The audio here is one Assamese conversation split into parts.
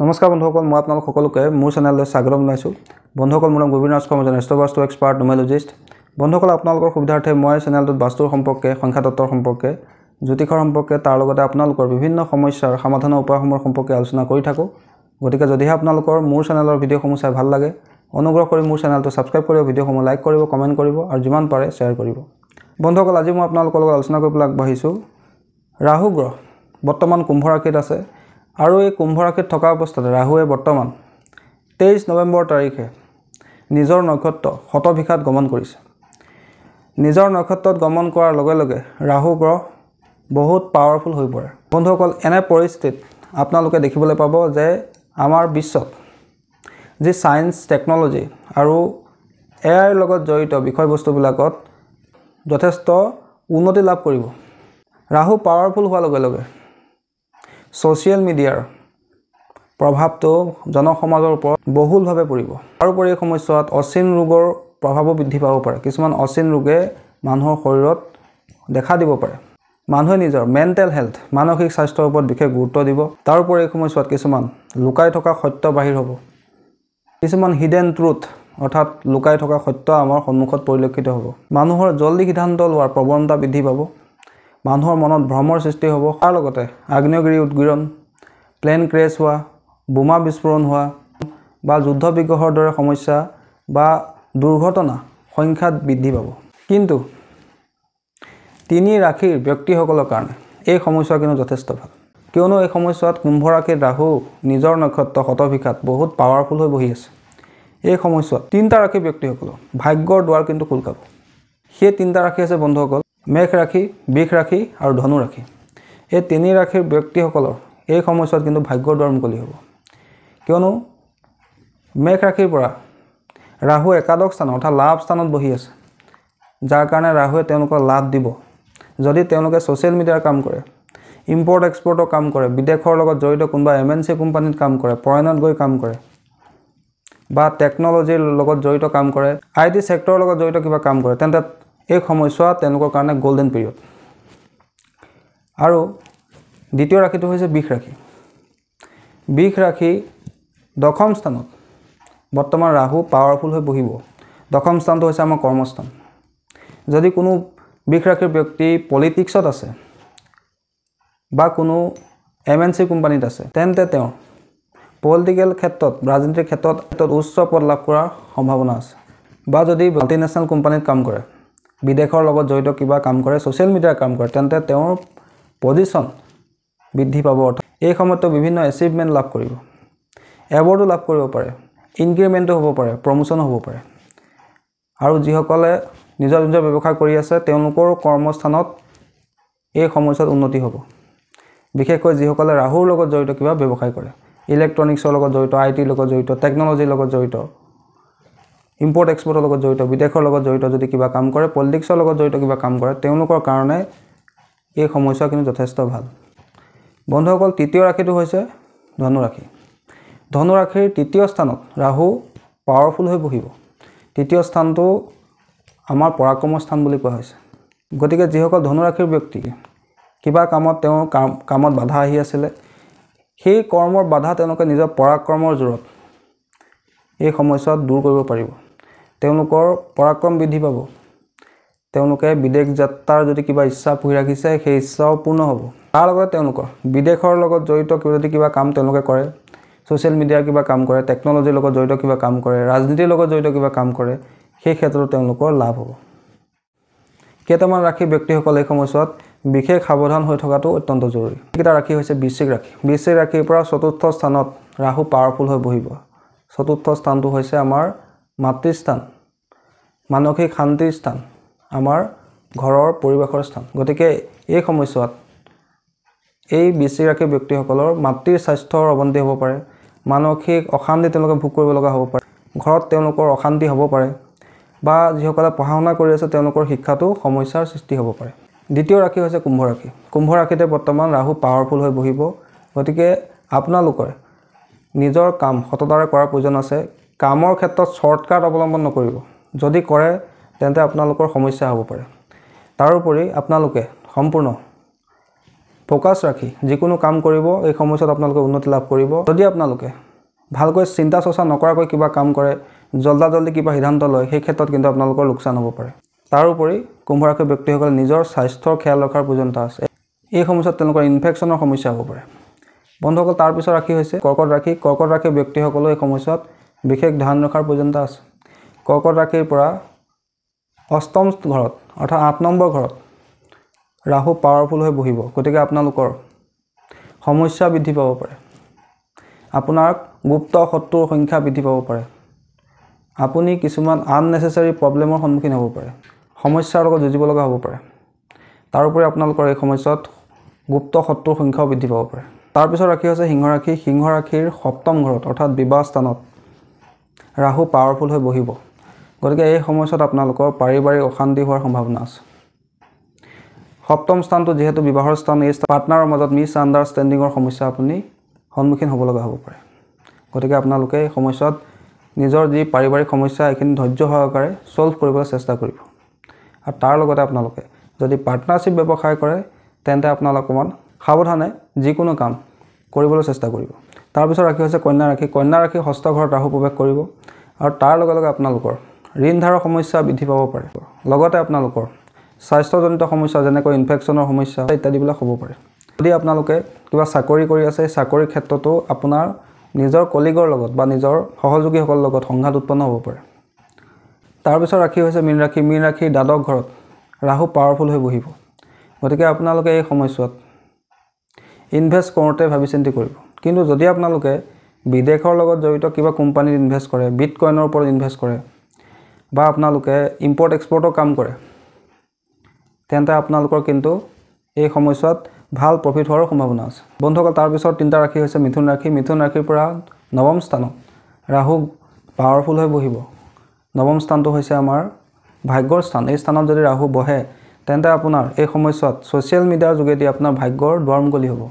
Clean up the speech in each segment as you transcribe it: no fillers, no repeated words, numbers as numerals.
নমস্কাৰ বন্ধুসকল, মই আপোনালোক সকলোকে মোৰ চেনেললৈ স্বাগতম জনাইছোঁ। বন্ধুসকল, মোৰ নাম গোবিন্দ ৰাজখোৱা, মই এষ্ট্ৰবাস্তু এক্সপাৰ্ট নিউমেৰলজিষ্ট। বন্ধুসকল, আপোনালোকৰ সুবিধাৰ্থে মই চেনেলটোত বাস্তুৰ সম্পৰ্কে, সংখ্যাতত্বৰ সম্পৰ্কে, জ্যোতিষৰ সম্পৰ্কে, তাৰ লগতে আপোনালোকৰ বিভিন্ন সমস্যাৰ সমাধানৰ উপায়সমূহৰ সম্পৰ্কে আলোচনা কৰি থাকোঁ। গতিকে যদিহে আপোনালোকৰ মোৰ চেনেলৰ ভিডিঅ'সমূহ চাই ভাল লাগে, অনুগ্ৰহ কৰি মোৰ চেনেলটো ছাবস্ক্ৰাইব কৰিব, ভিডিঅ'সমূহ লাইক কৰিব, কমেণ্ট কৰিব আৰু যিমান পাৰে শ্বেয়াৰ কৰিব। বন্ধুসকল, আজি মই আপোনালোকৰ লগত আলোচনা কৰিবলৈ আগবাঢ়িছোঁ ৰাহু গ্ৰহ বৰ্তমান কুম্ভ ৰাশিত আছে আৰু এই কুম্ভ ৰাশিত থকা অৱস্থাতে ৰাহুৱে বৰ্তমান 23 নৱেম্বৰ তাৰিখে নিজৰ নক্ষত্ৰ শতভিষাত গমন কৰিছে। নিজৰ নক্ষত্ৰত গমন কৰাৰ লগে লগে ৰাহু গ্ৰহ বহুত পাৱাৰফুল হৈ পৰে। বন্ধুসকল, এনে পৰিস্থিতিত আপোনালোকে দেখিবলৈ পাব যে আমাৰ বিশ্বত যি সায়েন্স, টেকনলজি আৰু এআইৰ লগত জড়িত বিষয়বস্তুবিলাকত যথেষ্ট উন্নতি লাভ কৰিব। ৰাহু পাৱাৰফুল হোৱাৰ লগে লগে ছ'চিয়েল মিডিয়াৰ প্ৰভাৱটো জনসমাজৰ ওপৰত বহুলভাৱে পৰিব। তাৰোপৰি এই সময়ছোৱাত অচিন ৰোগৰ প্ৰভাৱো বৃদ্ধি পাব পাৰে। কিছুমান অচিন ৰোগে মানুহৰ শৰীৰত দেখা দিব পাৰে। মানুহে নিজৰ মেণ্টেল হেল্থ, মানসিক স্বাস্থ্যৰ ওপৰত বিশেষ গুৰুত্ব দিব। তাৰোপৰি এই সময়ছোৱাত কিছুমান লুকাই থকা সত্য বাহিৰ হ'ব। কিছুমান হিডেন ট্ৰুথ অৰ্থাৎ লুকাই থকা সত্য আমাৰ সন্মুখত পৰিলক্ষিত হ'ব। মানুহৰ জল্দি সিদ্ধান্ত লোৱাৰ প্ৰৱণতা বৃদ্ধি পাব। মানুহৰ মনত ভ্ৰমৰ সৃষ্টি হ'ব। তাৰ লগতে আগ্নেয়গিৰি উদগীৰণ, প্লেন ক্ৰেছ হোৱা, বোমা বিস্ফোৰণ হোৱা বা যুদ্ধ বিগ্ৰহৰ দৰে সমস্যা বা দুৰ্ঘটনা সংখ্যাত বৃদ্ধি পাব। কিন্তু 3 ৰাশিৰ ব্যক্তিসকলৰ কাৰণে এই সময়ছোৱা কিন্তু যথেষ্ট ভাল, কিয়নো এই সময়ছোৱাত কুম্ভ ৰাশিত ৰাহু নিজৰ নক্ষত্ৰ শতভিষাত বহুত পাৱাৰফুল হৈ বহি আছে। এই সময়ছোৱাত 3টা ৰাশিৰ ব্যক্তিসকলৰ ভাগ্যৰ দুৱাৰ কিন্তু খোল খাব। সেই 3টা ৰাশি আছে বন্ধুসকল, মেষ ৰাশি, বৃষ ৰাশি আৰু ধনু ৰাশি। এই 3 ৰাশিৰ ব্যক্তিসকলৰ এই সময়ছোৱাত কিন্তু ভাগ্যৰ দুৱাৰ মুকলি হ'ব, কিয়নো মেষ ৰাশিৰ পৰা ৰাহু একাদশ স্থান অৰ্থাৎ লাভ স্থানত বহি আছে, যাৰ কাৰণে ৰাহুৱে তেওঁলোকক লাভ দিব যদি তেওঁলোকে ছ'চিয়েল মিডিয়াৰ কাম কৰে, ইম্পৰ্ট এক্সপৰ্টৰ কাম কৰে, বিদেশৰ লগত জড়িত কোনোবা MNC কোম্পানীত কাম কৰে, ফৰেইনত গৈ কাম কৰে বা টেকনলজিৰ লগত জড়িত কাম কৰে, IT ছেক্টৰৰ লগত জড়িত কিবা কাম কৰে, তেন্তে এই সময়ছোৱা তেওঁলোকৰ কাৰণে গোল্ডেন পিৰিয়ড। আৰু দ্বিতীয় ৰাশিটো হৈছে বৃষ ৰাশি। বৃষ ৰাশি দশম স্থানত বৰ্তমান ৰাহু পাৱাৰফুল হৈ বহিব। দশম স্থানটো হৈছে আমাৰ কৰ্মস্থান। যদি কোনো বৃষ ৰাশিৰ ব্যক্তি পলিটিক্সত আছে বা কোনো MNC কোম্পানীত আছে, তেন্তে তেওঁ পলিটিকেল ক্ষেত্ৰত, ৰাজনীতিৰ ক্ষেত্ৰত উচ্চ পদ লাভ কৰাৰ সম্ভাৱনা আছে। বা যদি মাল্টিনেশ্যনেল কোম্পানীত কাম কৰে, বিদেশৰ লগত জড়িত কিবা কাম কৰে, ছ'চিয়েল মিডিয়াৰ কাম কৰে, তেন্তে তেওঁৰ পজিশ্যন বৃদ্ধি পাব। এই সময়তো বিভিন্ন এচিভমেণ্ট লাভ কৰিব, এৱাৰ্ডো লাভ কৰিব পাৰে, ইনক্ৰিমেণ্টো হ'ব পাৰে, প্ৰমোশ্যনো হ'ব পাৰে। আৰু যিসকলে নিজৰ ব্যৱসায় কৰি আছে, তেওঁলোকৰ কৰ্মস্থানত এই সময়ছোৱাত উন্নতি হ'ব। বিশেষকৈ যিসকলে ৰাহুৰ লগত জড়িত কিবা ব্যৱসায় কৰে, ইলেক্ট্ৰনিক্সৰ লগত জড়িত, ITৰ লগত জড়িত, টেকনলজিৰ লগত জড়িত, ইম্পৰ্ট এক্সপৰ্টৰ লগত জড়িত, বিদেশৰ লগত জড়িত যদি কিবা কাম কৰে, পলিটিক্সৰ লগত জড়িত কিবা কাম কৰে, তেওঁলোকৰ কাৰণে এই সময়ছোৱা কিন্তু যথেষ্ট ভাল। বন্ধুসকল, তৃতীয় ৰাশিটো হৈছে ধনু ৰাশি। ধনু ৰাশিৰ তৃতীয় স্থানত ৰাহু পাৱাৰফুল হৈ বহিব। তৃতীয় স্থানটো আমাৰ পৰাক্ৰমৰ স্থান বুলি কোৱা হৈছে। গতিকে যিসকল ধনু ৰাশিৰ ব্যক্তি কিবা কামত তেওঁৰ কামত বাধা আহি আছিলে, সেই কৰ্মৰ বাধা তেওঁলোকে নিজৰ পৰাক্ৰমৰ জোৰত এই সময়ছোৱাত দূৰ কৰিব পাৰিব। তেওঁলোকৰ পৰাক্ৰম বৃদ্ধি পাব। তেওঁলোকে বিদেশ যাত্ৰাৰ যদি কিবা ইচ্ছা পুহি ৰাখিছে, সেই ইচ্ছাও পূৰ্ণ হ'ব। তাৰ লগতে তেওঁলোকৰ বিদেশৰ লগত জড়িত যদি কিবা কাম তেওঁলোকে কৰে, ছ'চিয়েল মিডিয়াৰ কিবা কাম কৰে, টেকনলজিৰ লগত জড়িত কিবা কাম কৰে, ৰাজনীতিৰ লগত জড়িত কিবা কাম কৰে, সেই ক্ষেত্ৰত তেওঁলোকৰ লাভ হ'ব। কেইটামান ৰাশিৰ ব্যক্তিসকলে এই সময়ছোৱাত বিশেষ সাৱধান হৈ থকাটো অত্যন্ত জৰুৰী। এইকেইটা ৰাশি হৈছে বৃশ্চিক ৰাশি। বৃশ্চিক ৰাশিৰ পৰা চতুৰ্থ স্থানত ৰাহু পাৱাৰফুল হৈ বহিব। চতুৰ্থ স্থানটো হৈছে আমাৰ মাতৃস্থান, মানসিক শান্তিৰ স্থান, আমাৰ ঘৰৰ পৰিৱেশৰ স্থান। গতিকে এই সময়ছোৱাত এই বৃশ্চিক ৰাশিৰ ব্যক্তিসকলৰ মাতৃৰ স্বাস্থ্যৰ অৱনতি হ'ব পাৰে, মানসিক অশান্তি তেওঁলোকে ভোগ কৰিব লগা হ'ব পাৰে, ঘৰত তেওঁলোকৰ অশান্তি হ'ব পাৰে, বা যিসকলে পঢ়া শুনা কৰি আছে তেওঁলোকৰ শিক্ষাতো সমস্যাৰ সৃষ্টি হ'ব পাৰে। দ্বিতীয় ৰাশি হৈছে কুম্ভ ৰাশি। কুম্ভ ৰাশিতে বৰ্তমান ৰাহু পাৱাৰফুল হৈ বহিব। গতিকে আপোনালোকৰ নিজৰ কাম সততাৰে কৰাৰ প্ৰয়োজন আছে। কামৰ ক্ষেত্ৰত শ্বৰ্টকাট অৱলম্বন নকৰিব। যদি কৰে তেন্তে আপোনালোকৰ সমস্যা হ'ব পাৰে। তাৰোপৰি আপোনালোকে সম্পূৰ্ণ ফোকাছ ৰাখি যিকোনো কাম কৰিব এই সময়ছোৱাত আপোনালোকে উন্নতি লাভ কৰিব যদি আপোনালোকে ভালকৈ চিন্তা চৰ্চা নকৰাকৈ কিবা কাম কৰে জলদি কিবা সিদ্ধান্ত লয় সেই ক্ষেত্ৰত কিন্তু আপোনালোকৰ লোকচান হ'ব পাৰে তাৰোপৰি কুম্ভ ৰাশিৰ ব্যক্তিসকলে নিজৰ স্বাস্থ্যৰ খেয়াল ৰখাৰ প্ৰয়োজনীয়তা আছে এই সময়ছোৱাত তেওঁলোকৰ ইনফেকশ্যনৰ সমস্যা হ'ব পাৰে বন্ধুসকল তাৰ পিছত ৰাশি হৈছে কৰ্কট ৰাশিৰ ব্যক্তিসকলৰ এই সময়ছোৱাত বিশেষ ধ্যান ৰখাৰ প্ৰয়োজনীয়তা আছে কৰ্কট ৰাশিৰ পৰা অষ্টম ঘৰত অৰ্থাৎ 8 নম্বৰ ঘৰত ৰাহু পাৱাৰফুল হৈ বহিব গতিকে আপোনালোকৰ সমস্যা বৃদ্ধি পাব পাৰে আপোনাৰ গুপ্ত শত্ৰুৰ সংখ্যা বৃদ্ধি পাব পাৰে আপুনি কিছুমান আননেচেসাৰী প্ৰবলেমৰ সন্মুখীন হ'ব পাৰে সমস্যাৰ লগত যুঁজিব লগা হ'ব পাৰে তাৰোপৰি আপোনালোকৰ এই সময়ছোৱাত গুপ্ত শত্ৰুৰ সংখ্যাও বৃদ্ধি পাব পাৰে তাৰ পিছত ৰাশি হৈছে সিংহ ৰাশিৰ সপ্তম ঘৰত অৰ্থাৎ বিবাহ স্থানত ৰাহু পাৱাৰফুল হৈ বহিব গতিকে এই সময়ছোৱাত আপোনালোকৰ পাৰিবাৰিক অশান্তি হোৱাৰ সম্ভাৱনা আছে সপ্তম স্থানটো যেহেতু বিবাহৰ স্থান এই পাৰ্টনাৰৰ মাজত মিছ আণ্ডাৰষ্টেণ্ডিঙৰ সমস্যা আপুনি সন্মুখীন হ'ব লগা হ'ব পাৰে গতিকে আপোনালোকে এই সময়ছোৱাত নিজৰ যি পাৰিবাৰিক সমস্যা এইখিনি ধৈৰ্য সহকাৰে সলভ কৰিবলৈ চেষ্টা কৰিব আৰু তাৰ লগতে আপোনালোকে যদি পাৰ্টনাৰশ্বিপ ব্যৱসায় কৰে তেন্তে আপোনালোক অকণমান সাৱধানে যিকোনো কাম কৰিবলৈ চেষ্টা কৰিব তাৰ পিছত ৰাশি হৈছে কন্যা ৰাশি ষষ্ঠ ঘৰত ৰাহু প্ৰৱেশ কৰিব আৰু তাৰ লগে লগে আপোনালোকৰ ঋণ ধাৰৰ সমস্যা বৃদ্ধি পাব পাৰে লগতে আপোনালোকৰ স্বাস্থ্যজনিত সমস্যা যেনেকৈ ইনফেকশ্যনৰ সমস্যা ইত্যাদিবিলাক হ'ব পাৰে যদি আপোনালোকে কিবা চাকৰি কৰি আছে চাকৰিৰ ক্ষেত্ৰতো আপোনাৰ নিজৰ কলিগৰ লগত বা নিজৰ সহযোগীসকলৰ লগত সংঘাত উৎপন্ন হ'ব পাৰে তাৰ পিছত ৰাশি হৈছে মীন ৰাশিৰ দ্বাদশ ঘৰত ৰাহু পাৱাৰফুল হৈ বহিব গতিকে আপোনালোকে এই সময়ছোৱাত ইনভেষ্ট কৰোঁতে ভাবি চিন্তি কৰিব কিন্তু যদি আপোনালোকে বিদেশৰ লগত জড়িত কিবা কোম্পানীত ইনভেষ্ট কৰে বিটকয়েনৰ ওপৰত ইনভেষ্ট কৰে বা আপোনালোকে ইম্পৰ্ট এক্সপৰ্টৰ কাম কৰে তেন্তে আপোনালোকৰ কিন্তু এই সময়ছোৱাত ভাল প্ৰফিট হোৱাৰ সম্ভাৱনা আছে বন্ধুসকল তাৰ পিছত তিনিটা ৰাশি হৈছে মিথুন ৰাশিৰ পৰা নৱম স্থানত ৰাহু পাৱাৰফুল হৈ বহিব নৱম স্থানটো হৈছে আমাৰ ভাগ্যৰ স্থান এই স্থানত যদি ৰাহু বহে তেন্তে আপোনাৰ এই সময়ছোৱাত ছ'চিয়েল মিডিয়াৰ যোগেদি আপোনাৰ ভাগ্যৰ দুৱাৰ মুকলি হ'ব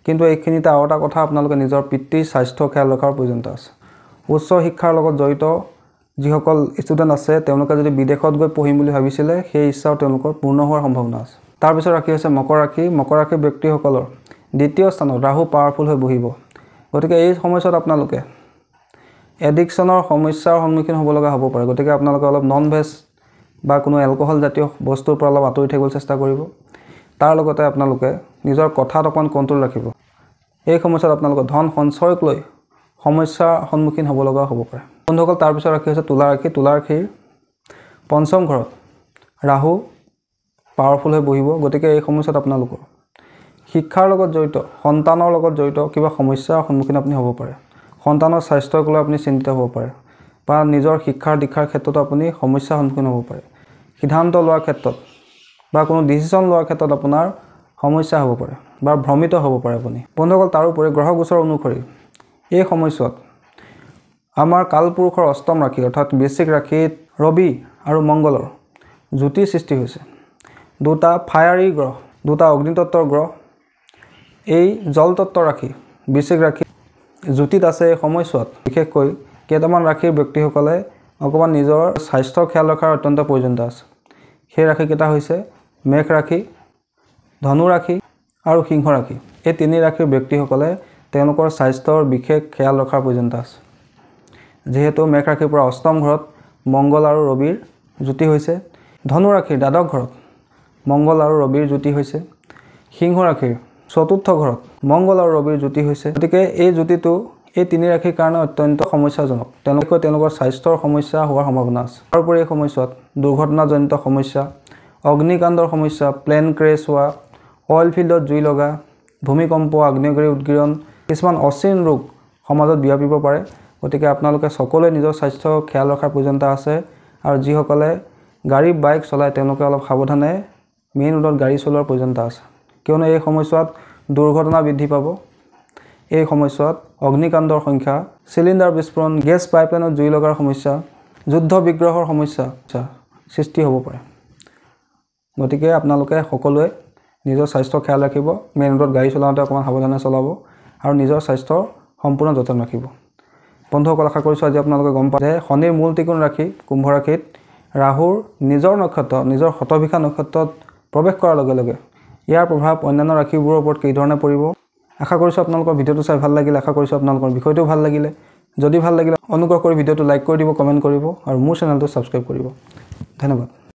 কিন্তু এইখিনিতে আৰু এটা কথা আপোনালোকে নিজৰ পিতৃৰ স্বাস্থ্য খেয়াল ৰখাৰ প্ৰয়োজনীয়তা আছে উচ্চ শিক্ষাৰ লগত জড়িত যিসকল ষ্টুডেণ্ট আছে তেওঁলোকে যদি বিদেশত গৈ পঢ়িম বুলি ভাবিছিলে সেই ইচ্ছাও তেওঁলোকৰ পূৰ্ণ হোৱাৰ সম্ভাৱনা আছে তাৰ পিছত ৰাশি হৈছে মকৰ ৰাশিৰ ব্যক্তিসকলৰ দ্বিতীয় স্থানত ৰাহু পাৱাৰফুল হৈ বহিব গতিকে এই সময়ছোৱাত আপোনালোকে এডিকশ্যনৰ সমস্যাৰ সন্মুখীন হ'ব লগা হ'ব পাৰে গতিকে আপোনালোকে অলপ নন ভেজ বা কোনো এলকহল জাতীয় বস্তুৰ পৰা অলপ আঁতৰি থাকিবলৈ চেষ্টা কৰিব তাৰ লগতে আপোনালোকে নিজৰ কথাত অকণমান কণ্ট্ৰল ৰাখিব এই সময়ছোৱাত আপোনালোকৰ ধন সঞ্চয়ক লৈ সমস্যাৰ সন্মুখীন হ'ব লগা হ'ব পাৰে বন্ধুসকল তাৰ পিছত ৰাশি হৈছে তুলা ৰাশিৰ পঞ্চম ঘৰত ৰাহু পাৱাৰফুল হৈ বহিব গতিকে এই সময়ছোৱাত আপোনালোকৰ শিক্ষাৰ লগত জড়িত সন্তানৰ লগত জড়িত কিবা সমস্যাৰ সন্মুখীন আপুনি হ'ব পাৰে সন্তানৰ স্বাস্থ্যক লৈ আপুনি চিন্তিত হ'ব পাৰে বা নিজৰ শিক্ষাৰ দীক্ষাৰ ক্ষেত্ৰতো আপুনি সমস্যাৰ সন্মুখীন হ'ব পাৰে সিদ্ধান্ত লোৱাৰ ক্ষেত্ৰত বা কোনো ডিচিশ্যন লোৱাৰ ক্ষেত্ৰত আপোনাৰ সমস্যা হ'ব পাৰে বা ভ্ৰমিত হ'ব পাৰে আপুনি বন্ধুসকল তাৰোপৰি গ্ৰহ গোচৰ অনুসৰি এই সময়ছোৱাত আমাৰ কালপুৰুষৰ অষ্টম ৰাশি অৰ্থাৎ বৃশ্চিক ৰাশিত ৰবি আৰু মংগলৰ জ্যোতিৰ সৃষ্টি হৈছে দুটা ফায়াৰী গ্ৰহ দুটা অগ্নিতত্ত্বৰ গ্ৰহ এই জলতত্ত্বৰ ৰাশি বৃশ্চিক ৰাশি জ্যোতিত আছে এই সময়ছোৱাত বিশেষকৈ কেইটামান ৰাশিৰ ব্যক্তিসকলে অকণমান নিজৰ স্বাস্থ্যৰ খেয়াল ৰখাৰ অত্যন্ত প্ৰয়োজনীয়তা আছে সেই ৰাশিকেইটা হৈছে মেষ ৰাশি ধনু ৰাশি আৰু সিংহ ৰাশি এই তিনি ৰাশিৰ ব্যক্তিসকলে তেওঁলোকৰ স্বাস্থ্যৰ বিশেষ খেয়াল ৰখাৰ প্ৰয়োজনীয়তা আছে যিহেতু মেষ ৰাশিৰ পৰা অষ্টম ঘৰত মংগল আৰু ৰবিৰ জ্যোতি হৈছে ধনু ৰাশিৰ দ্বাদশ ঘৰত মংগল আৰু ৰবিৰ জ্যোতি হৈছে সিংহ ৰাশিৰ চতুৰ্থ ঘৰত মংগল আৰু ৰবিৰ জ্যোতি হৈছে গতিকে এই জ্যোতিটো এই তিনি ৰাশিৰ কাৰণে অত্যন্ত সমস্যাজনক তেওঁলোকৰ স্বাস্থ্যৰ সমস্যা হোৱাৰ সম্ভাৱনা আছে তাৰোপৰি এই সময়ছোৱাত দুৰ্ঘটনাজনিত সমস্যা অগ্নিকাণ্ডৰ সমস্যা প্লেন ক্ৰেছ হোৱা অইল ফিল্ডত জুই লগা ভূমিকম্প আগ্নেয়গিৰি উদগীৰণ কিছুমান অচিন ৰোগ সমাজত বিয়পিব পাৰে গতিকে আপোনালোকে সকলোৱে নিজৰ স্বাস্থ্য খেয়াল ৰখাৰ প্ৰয়োজনীয়তা আছে আৰু যিসকলে গাড়ী বাইক চলায় তেওঁলোকে অলপ সাৱধানে মেইন ৰোডত গাড়ী চলোৱাৰ প্ৰয়োজনীয়তা আছে কিয়নো এই সময়ছোৱাত দুৰ্ঘটনা বৃদ্ধি পাব এই সময়ছোৱাত অগ্নিকাণ্ডৰ সংখ্যা চিলিণ্ডাৰ বিস্ফোৰণ গেছ পাইপলাইনত জুই লগাৰ সমস্যা যুদ্ধ বিগ্ৰহৰ সমস্যা সৃষ্টি হ'ব পাৰে গতিকে আপোনালোকে সকলোৱে নিজৰ স্বাস্থ্য খেয়াল ৰাখিব মেইন ৰোডত গাড়ী চলাওঁতে অকণমান সাৱধানে চলাব আৰু নিজৰ স্বাস্থ্যৰ সম্পূৰ্ণ যতন ৰাখিব বন্ধুসকল আশা কৰিছোঁ আজি আপোনালোকে গম পায় যে শনিৰ মূল ত্ৰিকোণ ৰাশি কুম্ভ ৰাশিত ৰাহুৰ নিজৰ নক্ষত্ৰ নিজৰ শতভিষা নক্ষত্ৰত প্ৰৱেশ কৰাৰ লগে লগে ইয়াৰ প্ৰভাৱ অন্যান্য ৰাশিবোৰৰ ওপৰত কি ধৰণে পৰিব আশা কৰিছোঁ আপোনালোকৰ ভিডিঅ'টো চাই ভাল লাগিলে আশা কৰিছোঁ আপোনালোকৰ বিষয়টো ভাল লাগিলে যদি ভাল লাগিলে অনুগ্ৰহ কৰি ভিডিঅ'টো লাইক কৰি দিব কমেণ্ট কৰিব আৰু মোৰ চেনেলটো ছাবস্ক্ৰাইব কৰিব ধন্যবাদ